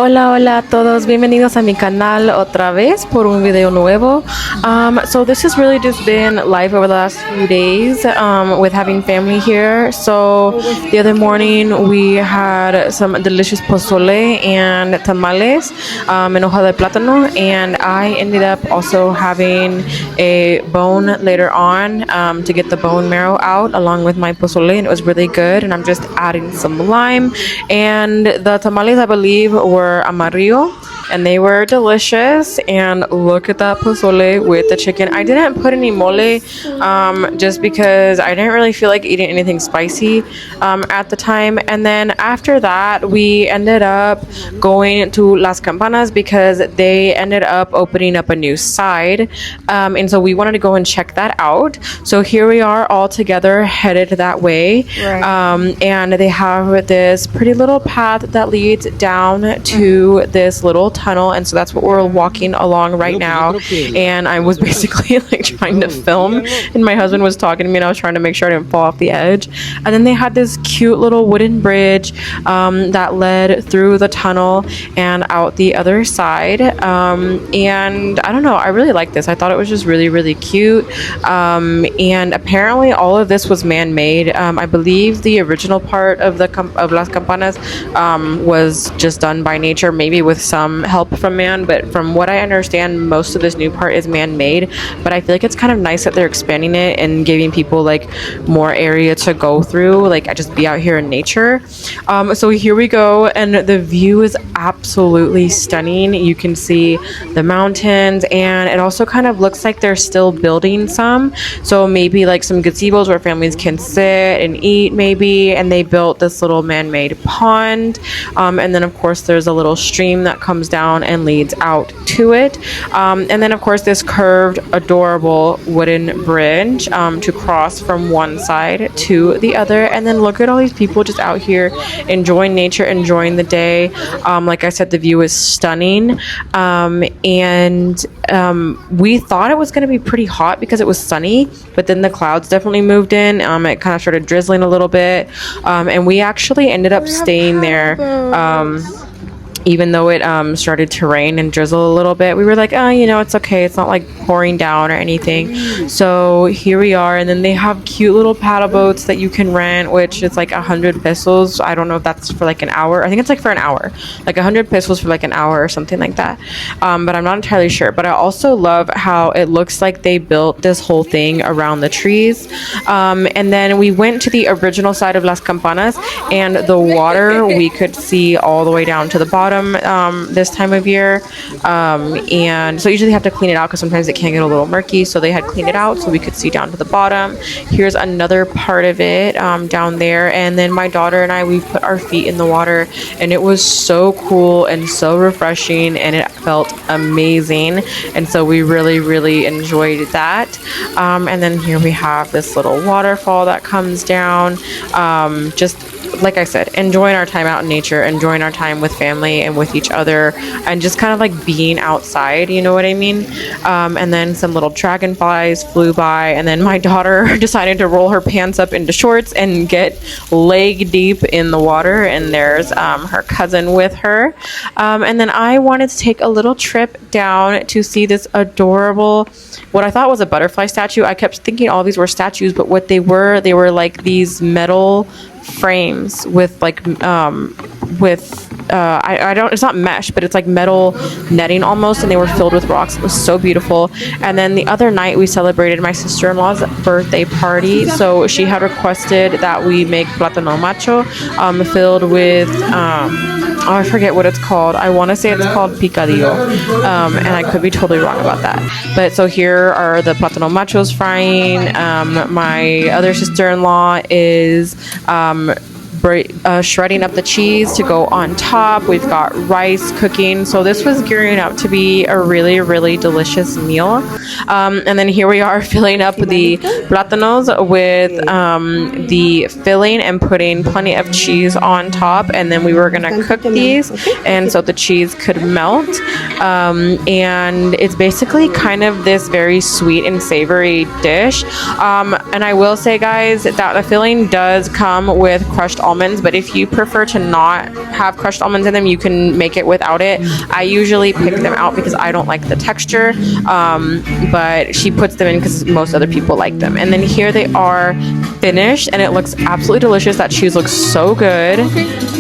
Hola, hola a todos. Bienvenidos a mi canal otra vez por un video nuevo. So this has really just been life over the last few days with having family here. So the other morning we had some delicious pozole and tamales en hoja de plátano, and I ended up also having a bone later on to get the bone marrow out along with my pozole, and it was really good. And I'm just adding some lime, and the tamales I believe were amarillo, and they were delicious. And look at that pozole with the chicken. I didn't put any mole just because I didn't really feel like eating anything spicy at the time. And then after that we ended up going to Las Campanas because they ended up opening up a new side, and so we wanted to go and check that out. So here we are all together headed that way, and they have this pretty little path that leads down to this little tunnel, and so that's what we're walking along right now. And I was basically like trying to film, and my husband was talking to me, and I was trying to make sure I didn't fall off the edge. And then they had this cute little wooden bridge that led through the tunnel and out the other side, and I don't know, I really like this. I thought it was just really cute, and apparently all of this was man-made. I believe the original part of Las Campanas was just done by nature, maybe with some help from man, but from what I understand, most of this new part is man-made. But I feel like it's kind of nice that they're expanding it and giving people like more area to go through, like I just be out here in nature. So here we go, and the view is absolutely stunning. You can see the mountains, and it also kind of looks like they're still building some, so maybe like some gazebos where families can sit and eat maybe. And they built this little man-made pond, and then of course there's a little stream that comes down and leads out to it, and then of course this curved adorable wooden bridge to cross from one side to the other. And then look at all these people just out here enjoying nature, enjoying the day. Like I said, the view is stunning, and we thought it was going to be pretty hot because it was sunny, but then the clouds definitely moved in. It kind of started drizzling a little bit, and we actually ended up staying there even though it started to rain and drizzle a little bit. We were like, oh, you know, it's okay, it's not like pouring down or anything. So here we are, and then they have cute little paddle boats that you can rent, which is like 100 pesos. I don't know if that's for like an hour. I think it's like for an hour, like 100 pesos for like an hour or something like that, but I'm not entirely sure. But I also love how it looks like they built this whole thing around the trees, and then we went to the original side of Las Campanas, and the water we could see all the way down to the bottom this time of year, and so usually have to clean it out because sometimes it can get a little murky, so they had cleaned it out so we could see down to the bottom. Here's another part of it down there, and then my daughter and I, we put our feet in the water, and it was so cool and so refreshing, and it felt amazing, and so we really enjoyed that. And then here we have this little waterfall that comes down, just like I said, enjoying our time out in nature, enjoying our time with family and with each other, and just kind of like being outside, you know what I mean? And then some little dragonflies flew by, and then my daughter decided to roll her pants up into shorts and get leg deep in the water, and there's her cousin with her. And then I wanted to take a little trip down to see this adorable, what I thought was a butterfly statue. I kept thinking all these were statues, but what they were like these metal frames with like I don't, it's not mesh, but it's like metal netting almost, and they were filled with rocks. It was so beautiful. And then the other night we celebrated my sister-in-law's birthday party, so she had requested that we make plátano macho filled with oh, I forget what it's called. I want to say it's called picadillo, and I could be totally wrong about that. But so here are the plátano machos frying. My other sister-in-law is shredding up the cheese to go on top. We've got rice cooking, so this was gearing up to be a really delicious meal. And then here we are filling up the plátanos with the filling and putting plenty of cheese on top, and then we were gonna cook these, and so the cheese could melt. and it's basically kind of this very sweet and savory dish. And I will say, guys, that the filling does come with crushed almonds, but if you prefer to not have crushed almonds in them, you can make it without it. I usually pick them out because I don't like the texture, but she puts them in because most other people like them. And then here they are finished, and it looks absolutely delicious. That cheese looks so good.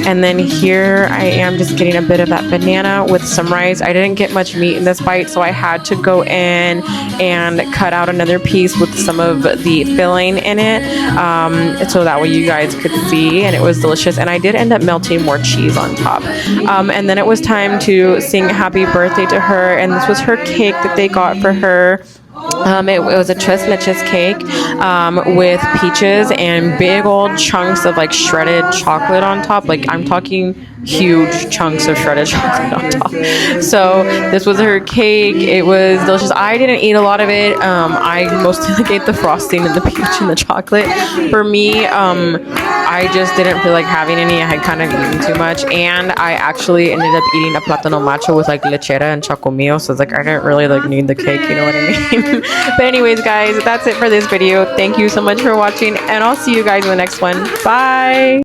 And then here I am just getting a bit of that banana with some rice. I didn't get much meat in this bite, so I had to go in and cut out another piece with some of the filling in it, so that way you guys could see, and it was delicious. And I did end up melting more cheese on top. And then it was time to sing happy birthday to her, and this was her cake that they got for her. It was a tres leches cake with peaches and big old chunks of like shredded chocolate on top. Like, I'm talking huge chunks of shredded chocolate on top. So this was her cake. It was delicious. I didn't eat a lot of it. I mostly like ate the frosting and the peach and the chocolate. For me, I just didn't feel like having any. I had kind of eaten too much, and I actually ended up eating a plátano macho with like lechera and chocomilk. So it's like I didn't really like need the cake, you know what I mean? But anyways, guys, that's it for this video. Thank you so much for watching, and I'll see you guys in the next one. Bye.